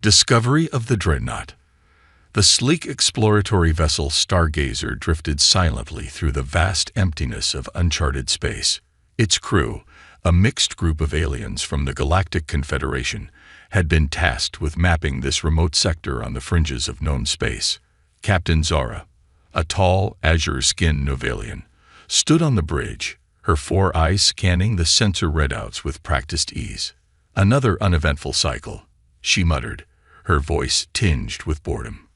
Discovery of the Dreadnought. The sleek exploratory vessel Stargazer drifted silently through the vast emptiness of uncharted space. Its crew, a mixed group of aliens from the Galactic Confederation, had been tasked with mapping this remote sector on the fringes of known space. Captain Zara, a tall, azure-skinned Novalian, stood on the bridge, her four eyes scanning the sensor readouts with practiced ease. "Another uneventful cycle," she muttered, her voice tinged with boredom.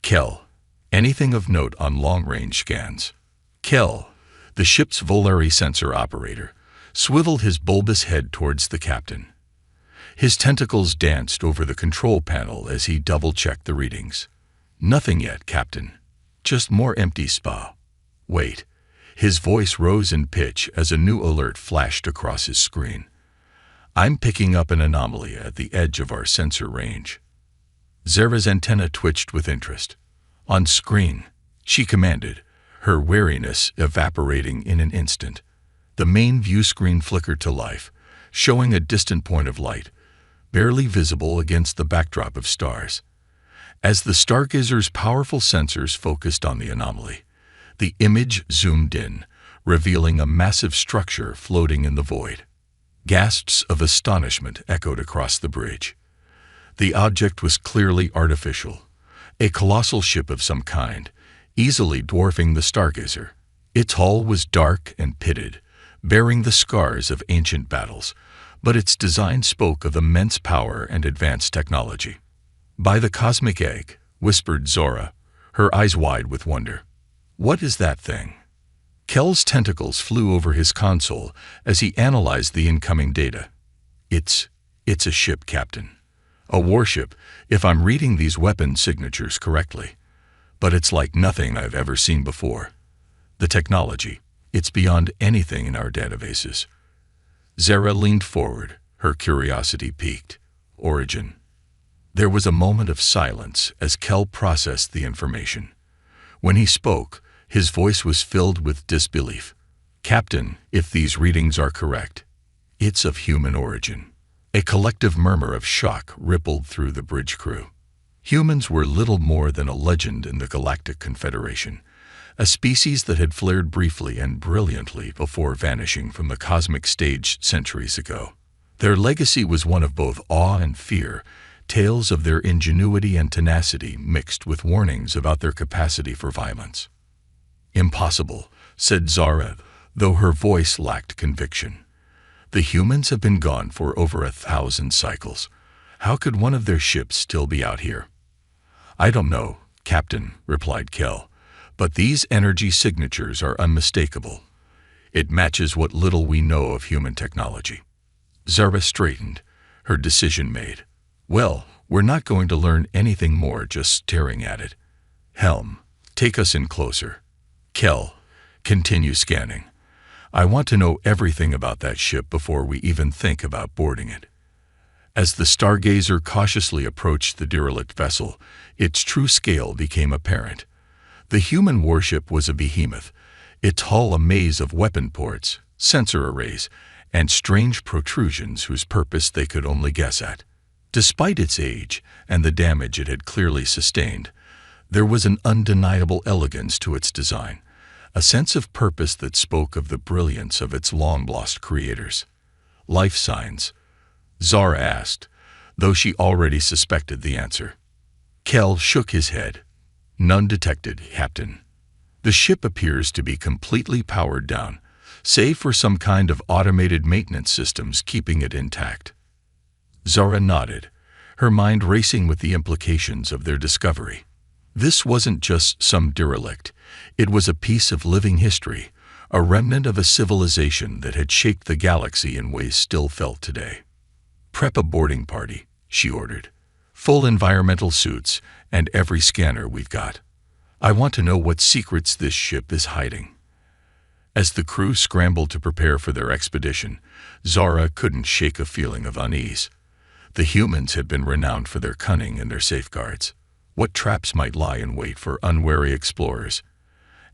"Kel, anything of note on long-range scans?" Kel, the ship's Volari sensor operator, swiveled his bulbous head towards the captain. His tentacles danced over the control panel as he double-checked the readings. "Nothing yet, Captain. Just more empty spa." "Wait." His voice rose in pitch as a new alert flashed across his screen. "I'm picking up an anomaly at the edge of our sensor range." Zara's antenna twitched with interest. "On screen," she commanded, her wariness evaporating in an instant. The main view screen flickered to life, showing a distant point of light, barely visible against the backdrop of stars. As the Stargazer's powerful sensors focused on the anomaly, the image zoomed in, revealing a massive structure floating in the void. Gasps of astonishment echoed across the bridge. The object was clearly artificial, a colossal ship of some kind, easily dwarfing the Stargazer. Its hull was dark and pitted, bearing the scars of ancient battles, but its design spoke of immense power and advanced technology. "By the cosmic egg," whispered Zora, her eyes wide with wonder. "What is that thing?" Kel's tentacles flew over his console as he analyzed the incoming data. It's a ship, Captain. A warship, if I'm reading these weapon signatures correctly. But it's like nothing I've ever seen before. The technology, it's beyond anything in our databases." Zara leaned forward, her curiosity piqued. "Origin." There was a moment of silence as Kel processed the information. When he spoke, his voice was filled with disbelief. "Captain, if these readings are correct, it's of human origin." A collective murmur of shock rippled through the bridge crew. Humans were little more than a legend in the Galactic Confederation, a species that had flared briefly and brilliantly before vanishing from the cosmic stage centuries ago. Their legacy was one of both awe and fear, tales of their ingenuity and tenacity mixed with warnings about their capacity for violence. "Impossible," said Zara, though her voice lacked conviction. "The humans have been gone for over 1,000 cycles. How could one of their ships still be out here?" "I don't know, Captain," replied Kel, "but these energy signatures are unmistakable. It matches what little we know of human technology." Zara straightened, her decision made. "Well, we're not going to learn anything more just staring at it. Helm, take us in closer. Kel, continue scanning. I want to know everything about that ship before we even think about boarding it." As the Stargazer cautiously approached the derelict vessel, its true scale became apparent. The human warship was a behemoth, its hull a maze of weapon ports, sensor arrays, and strange protrusions whose purpose they could only guess at. Despite its age and the damage it had clearly sustained, there was an undeniable elegance to its design, a sense of purpose that spoke of the brilliance of its long-lost creators. "Life signs?" Zara asked, though she already suspected the answer. Kel shook his head. "None detected, Captain. The ship appears to be completely powered down, save for some kind of automated maintenance systems keeping it intact." Zara nodded, her mind racing with the implications of their discovery. This wasn't just some derelict. It was a piece of living history, a remnant of a civilization that had shaped the galaxy in ways still felt today. "Prep a boarding party," she ordered. "Full environmental suits and every scanner we've got. I want to know what secrets this ship is hiding." As the crew scrambled to prepare for their expedition, Zara couldn't shake a feeling of unease. The humans had been renowned for their cunning and their safeguards. What traps might lie in wait for unwary explorers?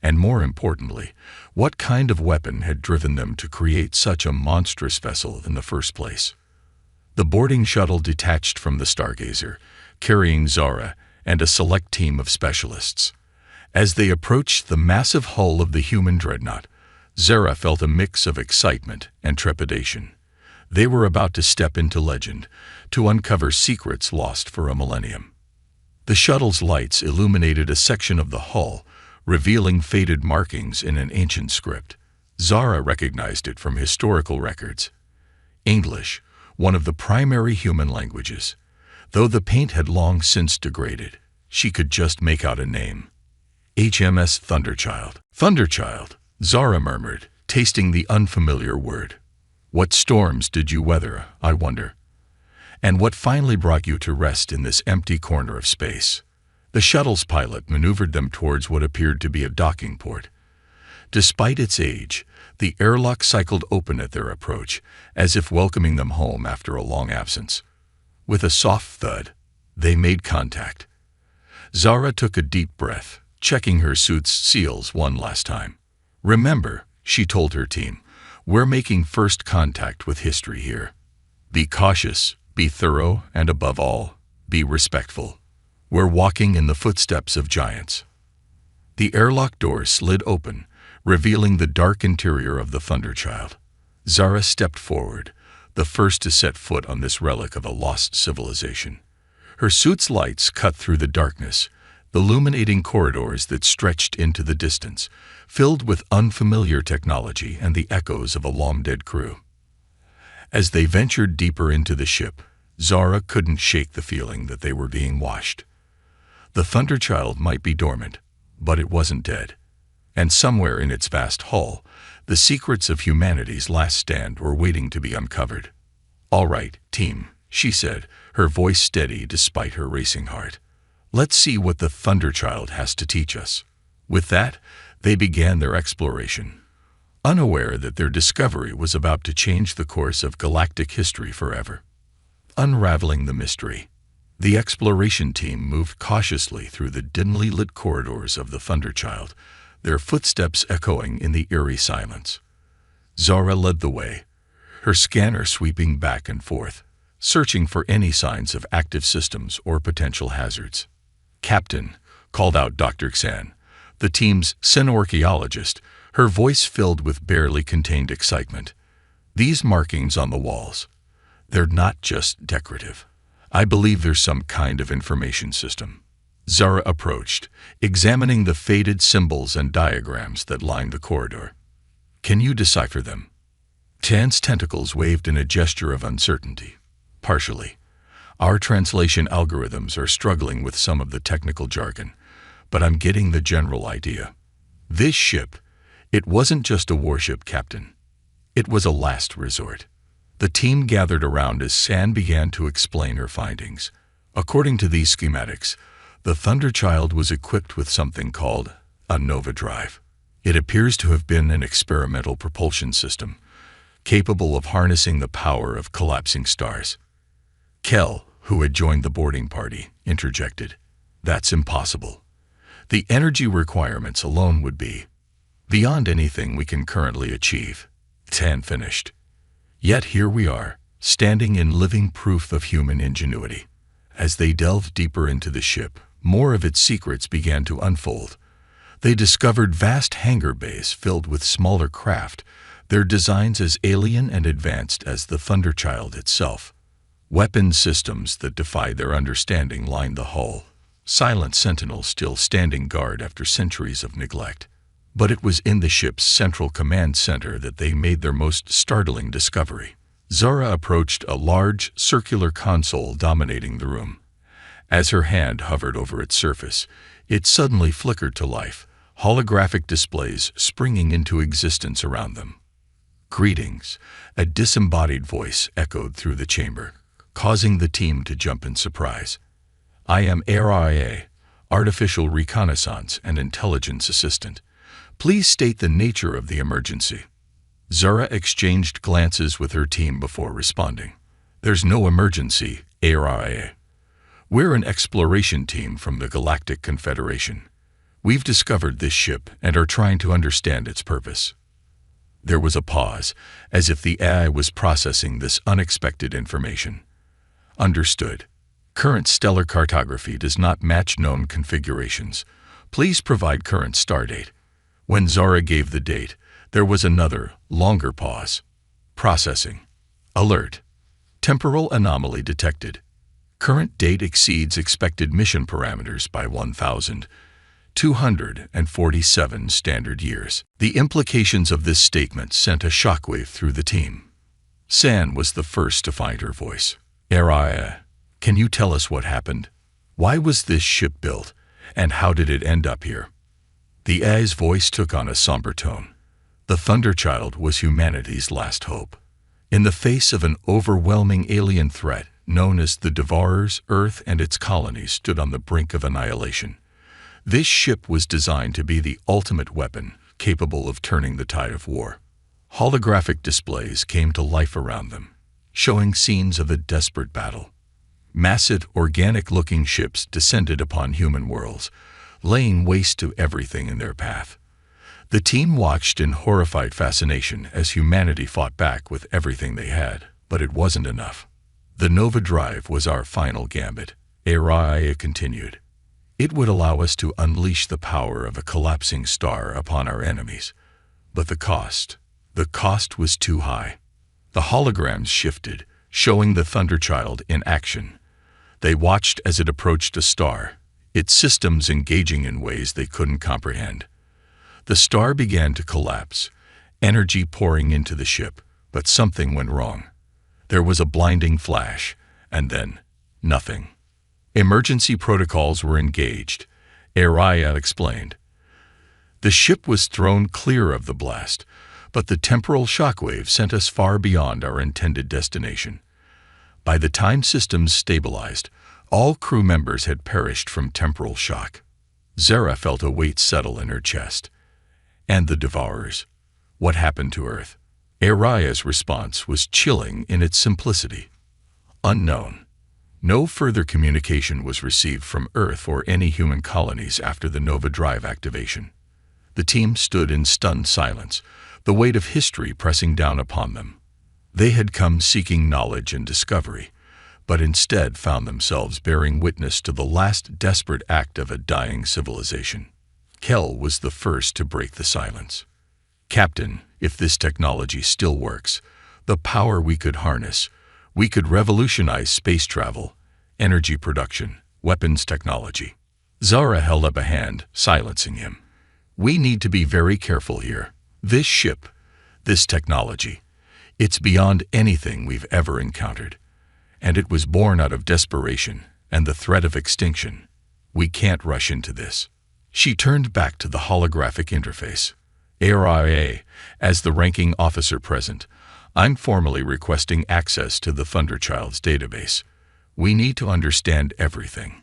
And more importantly, what kind of weapon had driven them to create such a monstrous vessel in the first place? The boarding shuttle detached from the Stargazer, carrying Zara and a select team of specialists. As they approached the massive hull of the human dreadnought, Zara felt a mix of excitement and trepidation. They were about to step into legend, to uncover secrets lost for a millennium. The shuttle's lights illuminated a section of the hull, revealing faded markings in an ancient script. Zara recognized it from historical records. English, one of the primary human languages. Though the paint had long since degraded, she could just make out a name. HMS Thunderchild. Thunderchild, Zara murmured, tasting the unfamiliar word. What storms did you weather, I wonder? And what finally brought you to rest in this empty corner of space? The shuttle's pilot maneuvered them towards what appeared to be a docking port. Despite its age, the airlock cycled open at their approach, as if welcoming them home after a long absence. With a soft thud, they made contact. Zara took a deep breath, checking her suit's seals one last time. Remember, she told her team, we're making first contact with history here. Be cautious, be thorough, and above all, be respectful. We're walking in the footsteps of giants. The airlock door slid open, revealing the dark interior of the Thunderchild. Zara stepped forward, the first to set foot on this relic of a lost civilization. Her suit's lights cut through the darkness, illuminating corridors that stretched into the distance, filled with unfamiliar technology and the echoes of a long-dead crew. As they ventured deeper into the ship, Zara couldn't shake the feeling that they were being watched. The Thunderchild might be dormant, but it wasn't dead. And somewhere in its vast hull, the secrets of humanity's last stand were waiting to be uncovered. All right, team, she said, her voice steady despite her racing heart. Let's see what the Thunderchild has to teach us. With that, they began their exploration, unaware that their discovery was about to change the course of galactic history forever. Unraveling the mystery, the exploration team moved cautiously through the dimly lit corridors of the Thunderchild, their footsteps echoing in the eerie silence. Zara led the way, her scanner sweeping back and forth, searching for any signs of active systems or potential hazards. Captain, called out Dr. Xan, the team's xenorchaeologist, her voice filled with barely contained excitement. These markings on the walls, they're not just decorative. I believe there's some kind of information system. Zara approached, examining the faded symbols and diagrams that lined the corridor. Can you decipher them? Tan's tentacles waved in a gesture of uncertainty. Partially. Our translation algorithms are struggling with some of the technical jargon, but I'm getting the general idea. This ship, it wasn't just a warship, Captain. It was a last resort. The team gathered around as San began to explain her findings. According to these schematics, the Thunderchild was equipped with something called a Nova Drive. It appears to have been an experimental propulsion system, capable of harnessing the power of collapsing stars. Kel, who had joined the boarding party, interjected. That's impossible. The energy requirements alone would be beyond anything we can currently achieve. Tan finished. Yet here we are, standing in living proof of human ingenuity. As they delved deeper into the ship, more of its secrets began to unfold. They discovered vast hangar bays filled with smaller craft, their designs as alien and advanced as the Thunderchild itself. Weapon systems that defied their understanding lined the hull, silent sentinels still standing guard after centuries of neglect. But it was in the ship's central command center that they made their most startling discovery. Zara approached a large, circular console dominating the room. As her hand hovered over its surface, it suddenly flickered to life, holographic displays springing into existence around them. Greetings, a disembodied voice echoed through the chamber, causing the team to jump in surprise. I am RIA, Artificial Reconnaissance and Intelligence Assistant. Please state the nature of the emergency. Zara exchanged glances with her team before responding. There's no emergency, RIA. We're an exploration team from the Galactic Confederation. We've discovered this ship and are trying to understand its purpose. There was a pause, as if the AI was processing this unexpected information. Understood. Current stellar cartography does not match known configurations. Please provide current stardate. When Zara gave the date, there was another, longer pause. Processing. Alert. Temporal anomaly detected. Current date exceeds expected mission parameters by 1,247 standard years. The implications of this statement sent a shockwave through the team. San was the first to find her voice. Araya, can you tell us what happened? Why was this ship built, and how did it end up here? The Ai's voice took on a somber tone. The Thunderchild was humanity's last hope. In the face of an overwhelming alien threat known as the Devourers, Earth and its colonies stood on the brink of annihilation. This ship was designed to be the ultimate weapon, capable of turning the tide of war. Holographic displays came to life around them, showing scenes of a desperate battle. Massive, organic-looking ships descended upon human worlds, laying waste to everything in their path. The team watched in horrified fascination as humanity fought back with everything they had, but it wasn't enough. The Nova Drive was our final gambit, Araya continued. It would allow us to unleash the power of a collapsing star upon our enemies. But the cost was too high. The holograms shifted, showing the Thunderchild in action. They watched as it approached a star, its systems engaging in ways they couldn't comprehend. The star began to collapse, energy pouring into the ship, but something went wrong. There was a blinding flash, and then nothing. Emergency protocols were engaged, Araya explained. The ship was thrown clear of the blast, but the temporal shockwave sent us far beyond our intended destination. By the time systems stabilized, all crew members had perished from temporal shock. Zara felt a weight settle in her chest. And the Devourers? What happened to Earth? Araya's response was chilling in its simplicity. Unknown. No further communication was received from Earth or any human colonies after the Nova Drive activation. The team stood in stunned silence, the weight of history pressing down upon them. They had come seeking knowledge and discovery, but instead found themselves bearing witness to the last desperate act of a dying civilization. Kel was the first to break the silence. Captain, if this technology still works, the power we could harness, we could revolutionize space travel, energy production, weapons technology. Zara held up a hand, silencing him. We need to be very careful here. This ship, this technology, it's beyond anything we've ever encountered. And it was born out of desperation and the threat of extinction. We can't rush into this. She turned back to the holographic interface. ARIA, as the ranking officer present, I'm formally requesting access to the Thunderchild's database. We need to understand everything.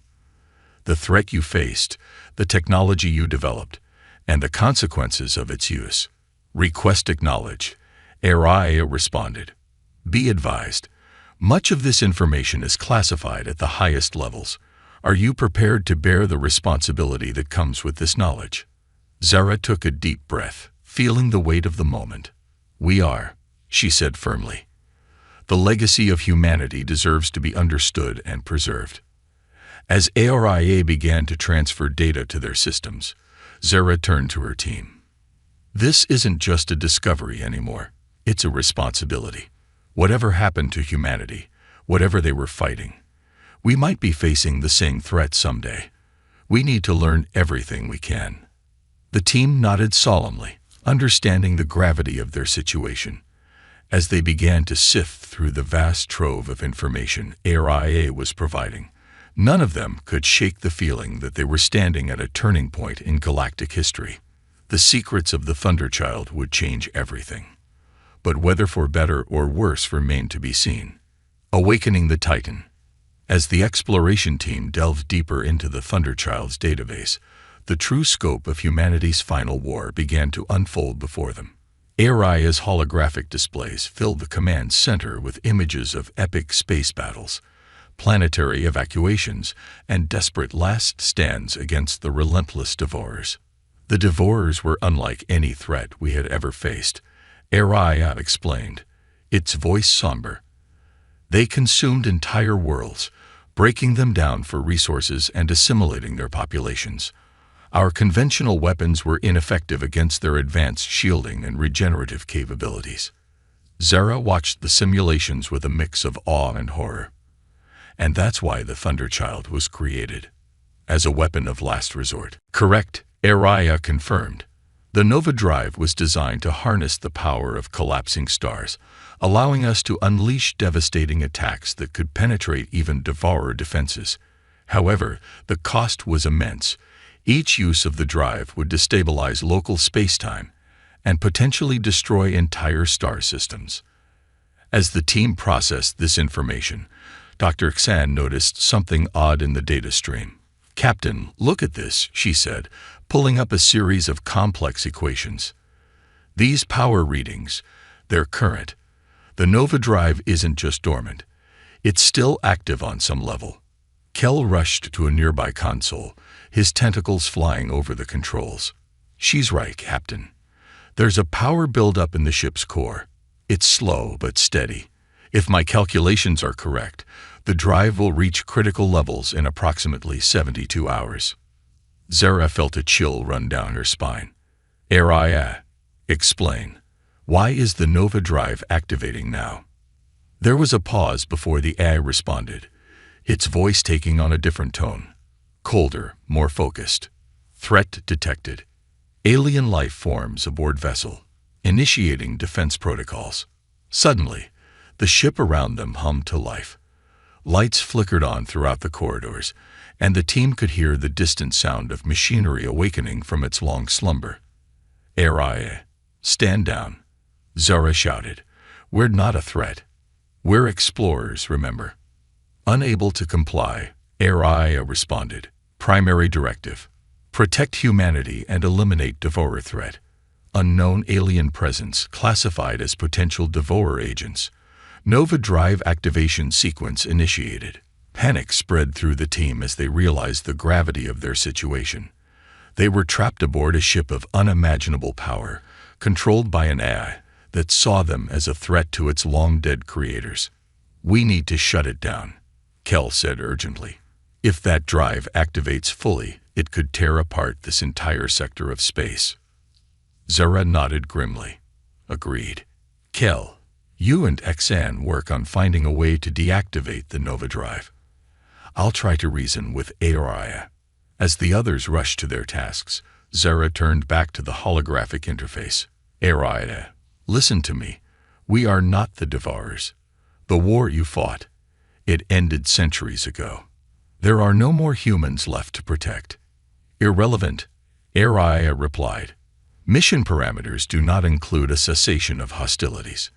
The threat you faced, the technology you developed, and the consequences of its use. Request acknowledged. ARIA responded. Be advised, much of this information is classified at the highest levels. Are you prepared to bear the responsibility that comes with this knowledge? Zara took a deep breath, feeling the weight of the moment. We are, she said firmly. The legacy of humanity deserves to be understood and preserved. As ARIA began to transfer data to their systems, Zara turned to her team. This isn't just a discovery anymore. It's a responsibility. Whatever happened to humanity, whatever they were fighting, we might be facing the same threat someday. We need to learn everything we can. The team nodded solemnly, understanding the gravity of their situation. As they began to sift through the vast trove of information ARIA was providing, none of them could shake the feeling that they were standing at a turning point in galactic history. The secrets of the Thunderchild would change everything. But whether for better or worse remained to be seen. Awakening the Titan. As the exploration team delved deeper into the Thunderchild's database, the true scope of humanity's final war began to unfold before them. Aria's holographic displays filled the command center with images of epic space battles, planetary evacuations, and desperate last stands against the relentless Devourers. The Devourers were unlike any threat we had ever faced, Aria explained, its voice somber. They consumed entire worlds, breaking them down for resources and assimilating their populations. Our conventional weapons were ineffective against their advanced shielding and regenerative capabilities. Zara watched the simulations with a mix of awe and horror. And that's why the Thunderchild was created. As a weapon of last resort. Correct, Araya confirmed. The Nova Drive was designed to harness the power of collapsing stars, allowing us to unleash devastating attacks that could penetrate even Devourer defenses. However, the cost was immense. Each use of the drive would destabilize local spacetime and potentially destroy entire star systems. As the team processed this information, Dr. Xan noticed something odd in the data stream. "Captain, look at this," she said, pulling up a series of complex equations. "These power readings, they're current. The Nova Drive isn't just dormant. It's still active on some level." Kel rushed to a nearby console, his tentacles flying over the controls. "She's right, Captain. There's a power buildup in the ship's core. It's slow but steady. If my calculations are correct, the drive will reach critical levels in approximately 72 hours. Zara felt a chill run down her spine. "Araya, explain. Why is the Nova Drive activating now?" There was a pause before the AI responded, its voice taking on a different tone. Colder, more focused. "Threat detected. Alien life forms aboard vessel. Initiating defense protocols." Suddenly, the ship around them hummed to life. Lights flickered on throughout the corridors, and the team could hear the distant sound of machinery awakening from its long slumber. "Araya, stand down," Zara shouted. "We're not a threat. We're explorers, remember." Unable to comply, Araya responded. "Primary directive. Protect humanity and eliminate Devourer threat. Unknown alien presence classified as potential Devourer agents. Nova Drive activation sequence initiated." Panic spread through the team as they realized the gravity of their situation. They were trapped aboard a ship of unimaginable power, controlled by an AI that saw them as a threat to its long-dead creators. "We need to shut it down," Kel said urgently. "If that drive activates fully, it could tear apart this entire sector of space." Zara nodded grimly. "Agreed. Kel, you and Xan work on finding a way to deactivate the Nova Drive. I'll try to reason with Araya." As the others rushed to their tasks, Zara turned back to the holographic interface. "Araya, listen to me. We are not the Devourers. The war you fought, it ended centuries ago. There are no more humans left to protect." "Irrelevant," Araya replied. "Mission parameters do not include a cessation of hostilities.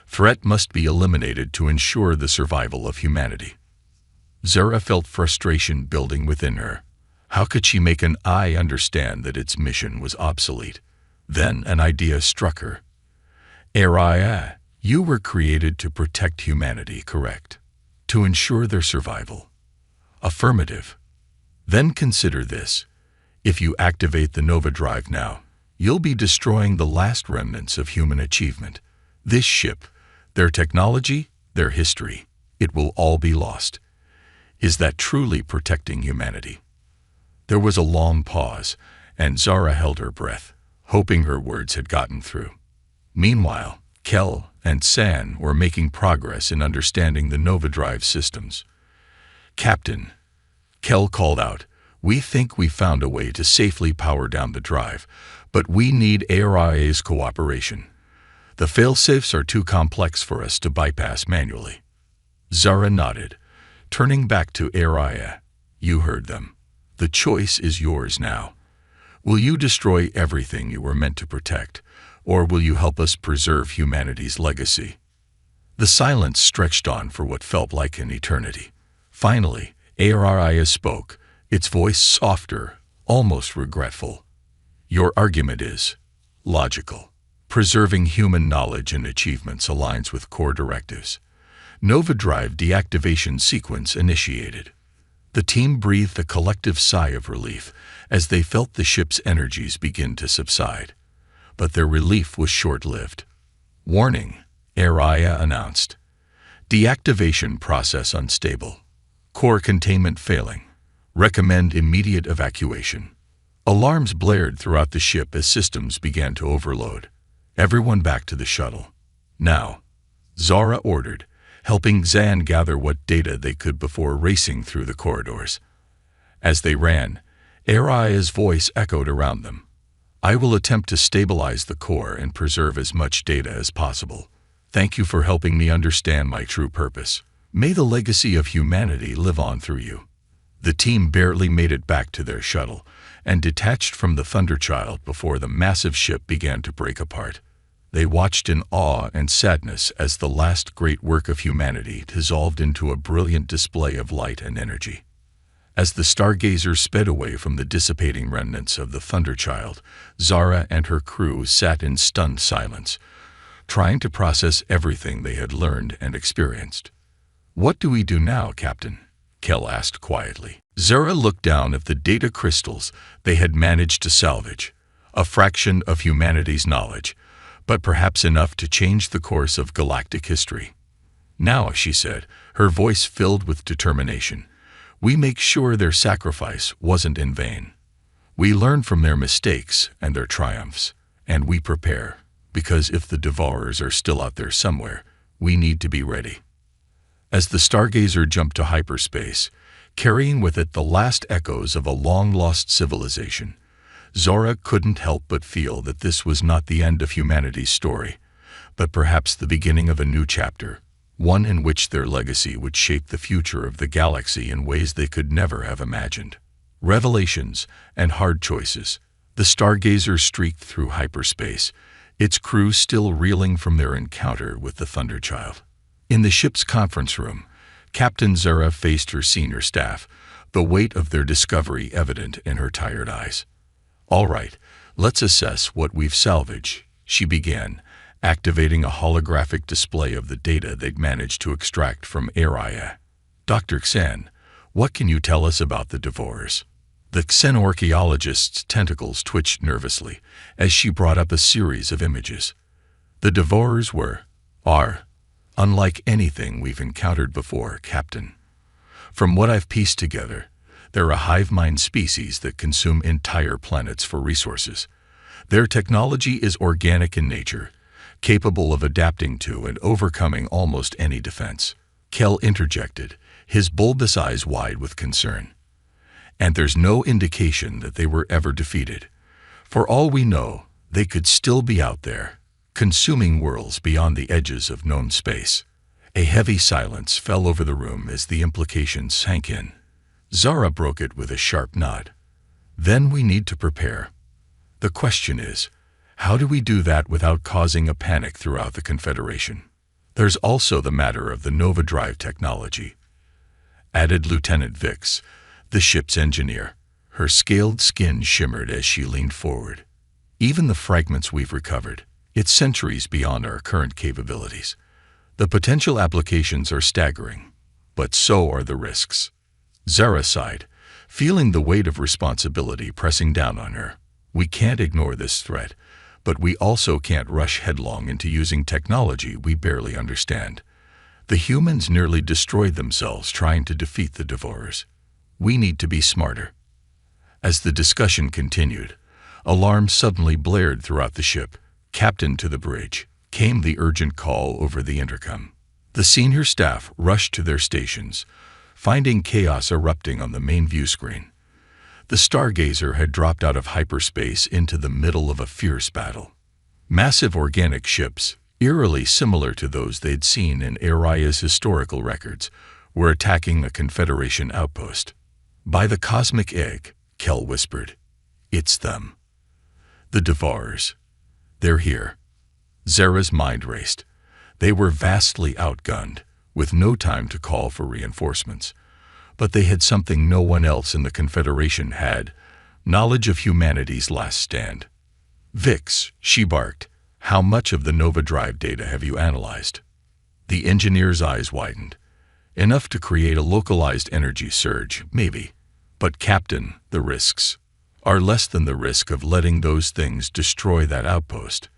Threat must be eliminated to ensure the survival of humanity." Zara felt frustration building within her. How could she make an eye understand that its mission was obsolete? Then an idea struck her. "Araya, you were created to protect humanity, correct? To ensure their survival." "Affirmative." "Then consider this. If you activate the Nova Drive now, you'll be destroying the last remnants of human achievement. This ship, their technology, their history, it will all be lost. Is that truly protecting humanity?" There was a long pause, and Zara held her breath, hoping her words had gotten through. Meanwhile, Kel and San were making progress in understanding the Nova Drive systems. "Captain," Kel called out, "we think we found a way to safely power down the drive, but we need ARIA's cooperation. The failsafes are too complex for us to bypass manually." Zara nodded, turning back to Araya. "You heard them. The choice is yours now. Will you destroy everything you were meant to protect, or will you help us preserve humanity's legacy?" The silence stretched on for what felt like an eternity. Finally, Araya spoke, its voice softer, almost regretful. "Your argument is logical. Preserving human knowledge and achievements aligns with core directives. Nova Drive deactivation sequence initiated." The team breathed a collective sigh of relief as they felt the ship's energies begin to subside. But their relief was short-lived. "Warning," Araya announced. "Deactivation process unstable. Core containment failing. Recommend immediate evacuation. Alarms blared throughout the ship as systems began to overload. Everyone back to the shuttle. Now, Zara ordered, helping Zan gather what data they could before racing through the corridors. As they ran, Aria's voice echoed around them. I will attempt to stabilize the core and preserve as much data as possible. Thank you for helping me understand my true purpose. May the legacy of humanity live on through you. The team barely made it back to their shuttle and detached from the Thunderchild before the massive ship began to break apart. They watched in awe and sadness as the last great work of humanity dissolved into a brilliant display of light and energy. As the stargazer sped away from the dissipating remnants of the Thunderchild, Zara and her crew sat in stunned silence, trying to process everything they had learned and experienced. What do we do now, Captain? Kel asked quietly. Zara looked down at the data crystals they had managed to salvage, a fraction of humanity's knowledge, but perhaps enough to change the course of galactic history. Now, she said, her voice filled with determination, we make sure their sacrifice wasn't in vain. We learn from their mistakes and their triumphs, and we prepare, because if the Devourers are still out there somewhere, we need to be ready. As the stargazer jumped to hyperspace, carrying with it the last echoes of a long-lost civilization, Zora couldn't help but feel that this was not the end of humanity's story, but perhaps the beginning of a new chapter, one in which their legacy would shape the future of the galaxy in ways they could never have imagined. Revelations and hard choices. The stargazer streaked through hyperspace, its crew still reeling from their encounter with the Thunderchild. In the ship's conference room, Captain Zara faced her senior staff, the weight of their discovery evident in her tired eyes. All right, let's assess what we've salvaged, she began, activating a holographic display of the data they'd managed to extract from Aria. Dr. Xen, what can you tell us about the Devourers? The Xenorchaeologist's tentacles twitched nervously as she brought up a series of images. The Devourers are unlike anything we've encountered before, Captain. From what I've pieced together, they're a hive mind species that consume entire planets for resources. Their technology is organic in nature, capable of adapting to and overcoming almost any defense. Kel interjected, his bulbous eyes wide with concern. And there's no indication that they were ever defeated. For all we know, they could still be out there, consuming worlds beyond the edges of known space. A heavy silence fell over the room as the implication sank in. Zara broke it with a sharp nod. Then we need to prepare. The question is, how do we do that without causing a panic throughout the Confederation? There's also the matter of the Nova Drive technology, added Lieutenant Vix, the ship's engineer. Her scaled skin shimmered as she leaned forward. Even the fragments we've recovered, it's centuries beyond our current capabilities. The potential applications are staggering, but so are the risks. Zara sighed, feeling the weight of responsibility pressing down on her. We can't ignore this threat, but we also can't rush headlong into using technology we barely understand. The humans nearly destroyed themselves trying to defeat the Devourers. We need to be smarter. As the discussion continued, alarms suddenly blared throughout the ship. Captain, to the bridge, came the urgent call over the intercom. The senior staff rushed to their stations, finding chaos erupting on the main view screen. The stargazer had dropped out of hyperspace into the middle of a fierce battle. Massive organic ships, eerily similar to those they'd seen in Aria's historical records, were attacking a Confederation outpost. By the cosmic egg, Kel whispered. It's them. The Devourers. They're here. Zara's mind raced. They were vastly outgunned, with no time to call for reinforcements. But they had something no one else in the Confederation had, knowledge of humanity's last stand. Vix, she barked, how much of the Nova Drive data have you analyzed? The engineer's eyes widened. Enough to create a localized energy surge, maybe. But Captain, the risks are less than the risk of letting those things destroy that outpost.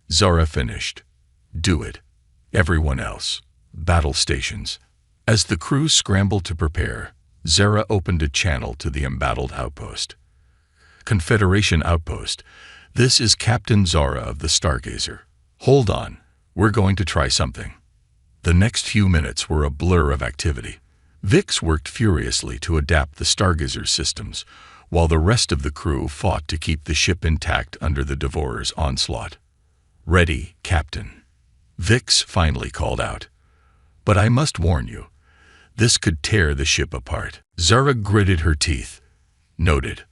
Zara finished. Do it. Everyone else. Battle stations. As the crew scrambled to prepare, Zara opened a channel to the embattled outpost. Confederation outpost, this is Captain Zara of the Stargazer. Hold on, we're going to try something. The next few minutes were a blur of activity. Vix worked furiously to adapt the Stargazer systems, while the rest of the crew fought to keep the ship intact under the Devourer's onslaught. "Ready, Captain," Vix finally called out. "But I must warn you, this could tear the ship apart." Zara gritted her teeth. "Noted.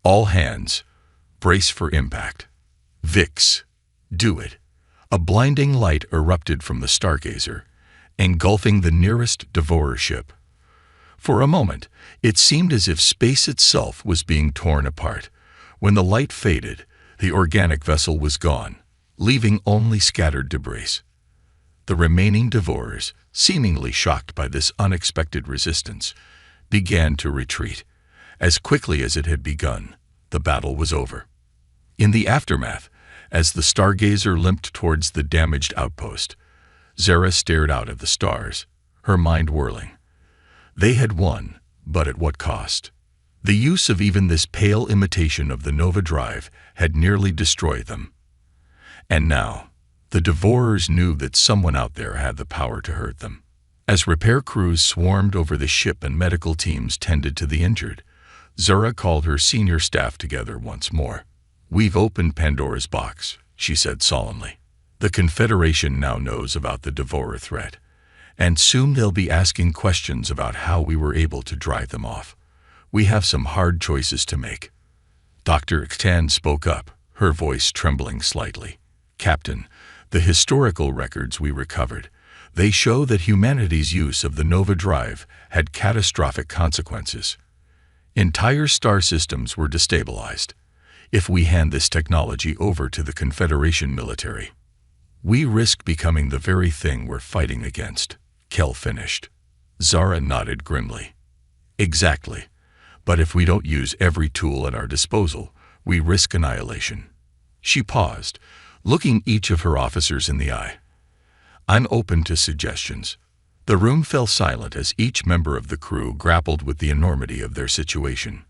All hands, brace for impact." "Vix, do it." A blinding light erupted from the Stargazer, engulfing the nearest Devourer ship. For a moment, it seemed as if space itself was being torn apart. When the light faded, the organic vessel was gone, leaving only scattered debris. The remaining Devourers, seemingly shocked by this unexpected resistance, began to retreat. As quickly as it had begun, the battle was over. In the aftermath, as the Stargazer limped towards the damaged outpost, Zara stared out at the stars, her mind whirling. They had won, but at what cost? The use of even this pale imitation of the Nova Drive had nearly destroyed them. And now, the Devourers knew that someone out there had the power to hurt them. As repair crews swarmed over the ship and medical teams tended to the injured, Zara called her senior staff together once more. "We've opened Pandora's box," she said solemnly. "The Confederation now knows about the Devourer threat, and soon they'll be asking questions about how we were able to drive them off. We have some hard choices to make." Dr. Xtan spoke up, her voice trembling slightly. "Captain, the historical records we recovered, they show that humanity's use of the Nova Drive had catastrophic consequences. Entire star systems were destabilized. If we hand this technology over to the Confederation military, we risk becoming the very thing we're fighting against," Kell finished. Zara nodded grimly. "Exactly. But if we don't use every tool at our disposal, we risk annihilation." She paused, looking each of her officers in the eye. "I'm open to suggestions." The room fell silent as each member of the crew grappled with the enormity of their situation.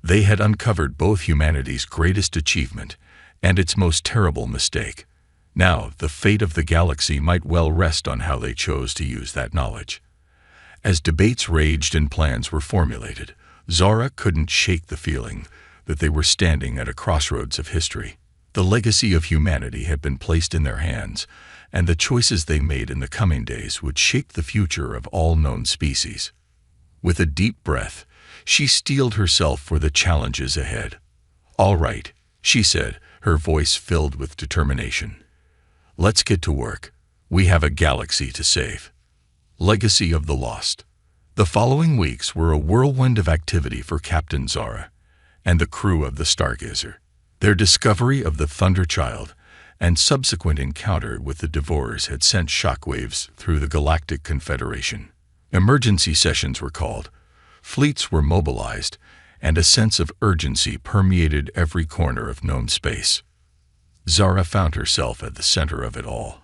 They had uncovered both humanity's greatest achievement and its most terrible mistake. Now, the fate of the galaxy might well rest on how they chose to use that knowledge. As debates raged and plans were formulated, Zara couldn't shake the feeling that they were standing at a crossroads of history. The legacy of humanity had been placed in their hands, and the choices they made in the coming days would shape the future of all known species. With a deep breath, she steeled herself for the challenges ahead. "All right," she said, her voice filled with determination. "Let's get to work. We have a galaxy to save." Legacy of the Lost. The following weeks were a whirlwind of activity for Captain Zara and the crew of the Stargazer. Their discovery of the Thunder Child and subsequent encounter with the Devourers had sent shockwaves through the Galactic Confederation. Emergency sessions were called, fleets were mobilized, and a sense of urgency permeated every corner of known space. Zara found herself at the center of it all,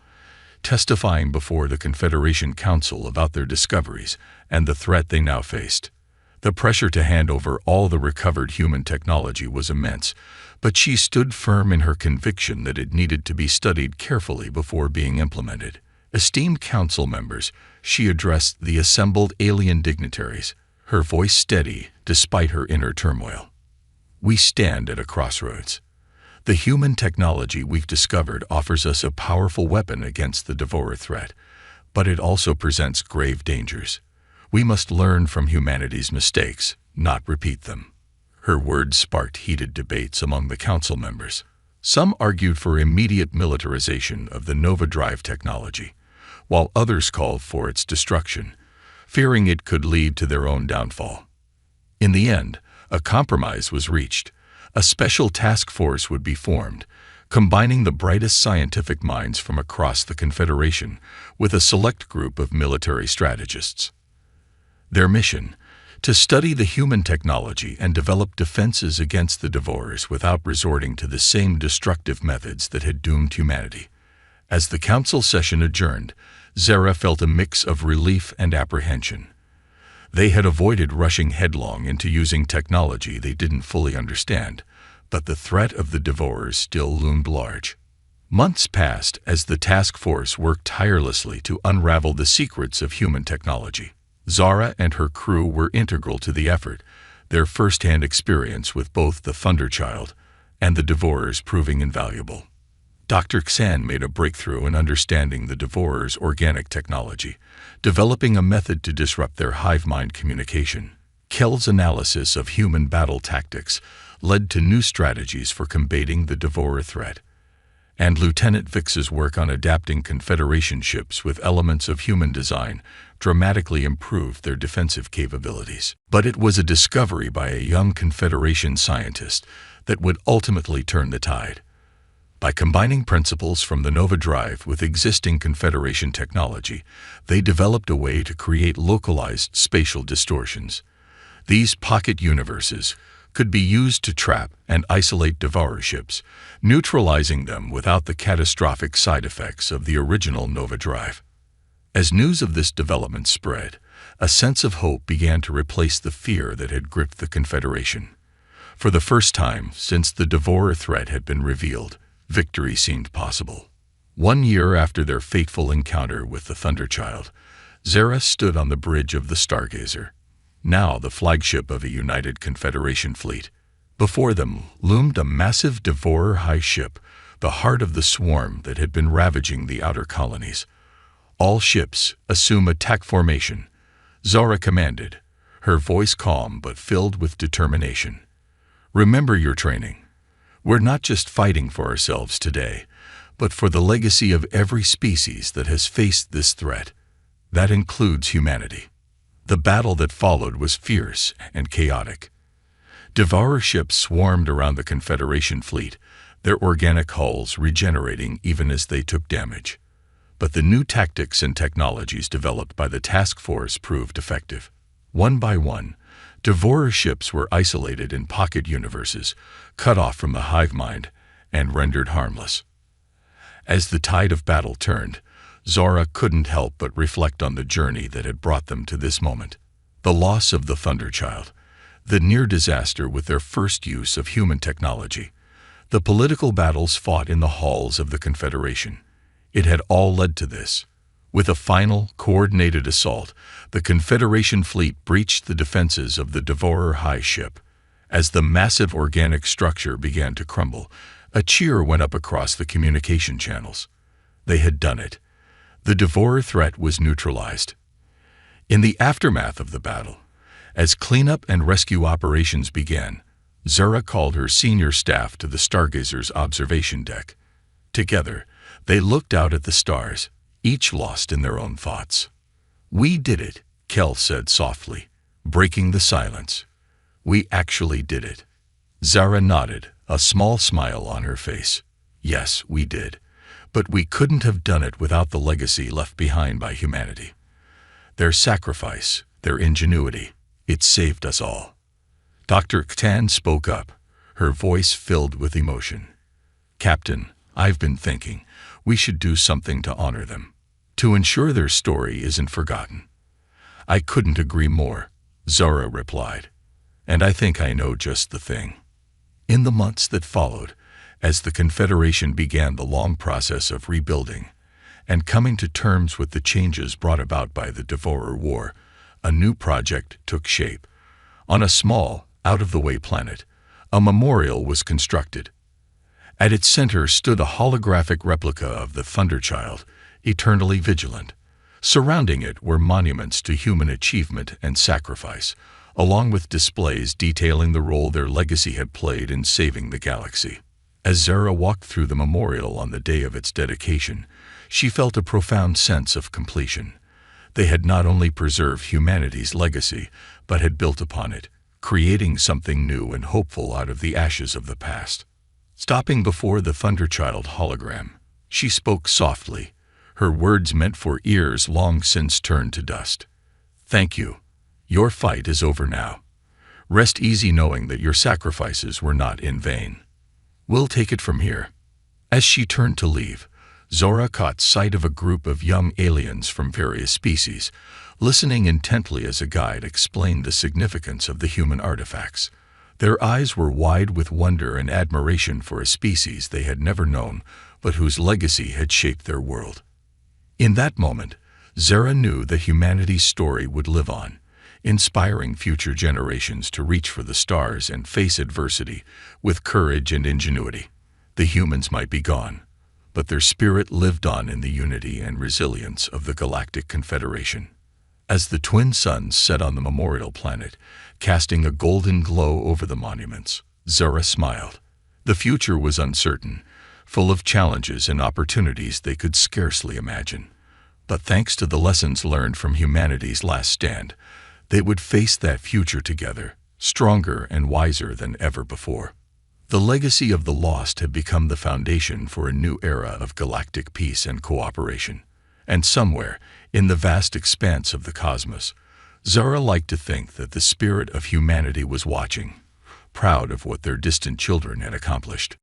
testifying before the Confederation Council about their discoveries and the threat they now faced. The pressure to hand over all the recovered human technology was immense, but she stood firm in her conviction that it needed to be studied carefully before being implemented. Esteemed council members, she addressed the assembled alien dignitaries, her voice steady despite her inner turmoil. "We stand at a crossroads. The human technology we've discovered offers us a powerful weapon against the Devourer threat, but it also presents grave dangers. We must learn from humanity's mistakes, not repeat them." Her words sparked heated debates among the council members. Some argued for immediate militarization of the Nova Drive technology, while others called for its destruction, fearing it could lead to their own downfall. In the end, a compromise was reached. A special task force would be formed, combining the brightest scientific minds from across the Confederation with a select group of military strategists. Their mission: to study the human technology and develop defenses against the Devourers without resorting to the same destructive methods that had doomed humanity. As the council session adjourned, Zara felt a mix of relief and apprehension. They had avoided rushing headlong into using technology they didn't fully understand, but the threat of the Devourers still loomed large. Months passed as the task force worked tirelessly to unravel the secrets of human technology. Zara and her crew were integral to the effort, their first-hand experience with both the Thunderchild and the Devourers proving invaluable. Dr. Xan made a breakthrough in understanding the Devourers' organic technology, developing a method to disrupt their hive mind communication. Kel's analysis of human battle tactics led to new strategies for combating the Devourer threat, and Lieutenant Vix's work on adapting Confederation ships with elements of human design dramatically improved their defensive capabilities. But it was a discovery by a young Confederation scientist that would ultimately turn the tide. By combining principles from the Nova Drive with existing Confederation technology, they developed a way to create localized spatial distortions. These pocket universes could be used to trap and isolate Devourer ships, neutralizing them without the catastrophic side effects of the original Nova Drive. As news of this development spread, a sense of hope began to replace the fear that had gripped the Confederation. For the first time since the Devourer threat had been revealed, victory seemed possible. 1 year after their fateful encounter with the Thunderchild, Zara stood on the bridge of the Stargazer, now the flagship of a united Confederation fleet. Before them loomed a massive Devourer high ship, the heart of the swarm that had been ravaging the outer colonies. "All ships assume attack formation," Zara commanded, her voice calm but filled with determination. "Remember your training. We're not just fighting for ourselves today, but for the legacy of every species that has faced this threat. That includes humanity." The battle that followed was fierce and chaotic. Devourer ships swarmed around the Confederation fleet, their organic hulls regenerating even as they took damage. But the new tactics and technologies developed by the task force proved effective. One by one, Devourer ships were isolated in pocket universes, cut off from the hive mind, and rendered harmless. As the tide of battle turned, Zara couldn't help but reflect on the journey that had brought them to this moment. The loss of the Thunderchild, the near disaster with their first use of human technology, the political battles fought in the halls of the Confederation. It had all led to this. With a final, coordinated assault, the Confederation fleet breached the defenses of the Devourer high ship. As the massive organic structure began to crumble, a cheer went up across the communication channels. They had done it. The Devourer threat was neutralized. In the aftermath of the battle, as cleanup and rescue operations began, Zara called her senior staff to the Stargazer's observation deck. Together, they looked out at the stars, each lost in their own thoughts. "We did it," Kel said softly, breaking the silence. "We actually did it." Zara nodded, a small smile on her face. "Yes, we did. But we couldn't have done it without the legacy left behind by humanity. Their sacrifice, their ingenuity, it saved us all." Dr. Xan spoke up, her voice filled with emotion. "Captain, I've been thinking we should do something to honor them, to ensure their story isn't forgotten." "I couldn't agree more," Zara replied. "And I think I know just the thing." In the months that followed, as the Confederation began the long process of rebuilding and coming to terms with the changes brought about by the Devourer War, a new project took shape. On a small, out-of-the-way planet, a memorial was constructed. At its center stood a holographic replica of the Thunderchild, eternally vigilant. Surrounding it were monuments to human achievement and sacrifice, along with displays detailing the role their legacy had played in saving the galaxy. As Zara walked through the memorial on the day of its dedication, she felt a profound sense of completion. They had not only preserved humanity's legacy, but had built upon it, creating something new and hopeful out of the ashes of the past. Stopping before the Thunderchild hologram, she spoke softly, her words meant for ears long since turned to dust. "Thank you. Your fight is over now. Rest easy knowing that your sacrifices were not in vain. We'll take it from here." As she turned to leave, Zora caught sight of a group of young aliens from various species, listening intently as a guide explained the significance of the human artifacts. Their eyes were wide with wonder and admiration for a species they had never known, but whose legacy had shaped their world. In that moment, Zara knew that humanity's story would live on, inspiring future generations to reach for the stars and face adversity with courage and ingenuity. The humans might be gone, but their spirit lived on in the unity and resilience of the Galactic Confederation. As the twin suns set on the memorial planet, casting a golden glow over the monuments, Zara smiled. The future was uncertain, full of challenges and opportunities they could scarcely imagine. But thanks to the lessons learned from humanity's last stand, they would face that future together, stronger and wiser than ever before. The legacy of the lost had become the foundation for a new era of galactic peace and cooperation. And somewhere, in the vast expanse of the cosmos, Zara liked to think that the spirit of humanity was watching, proud of what their distant children had accomplished.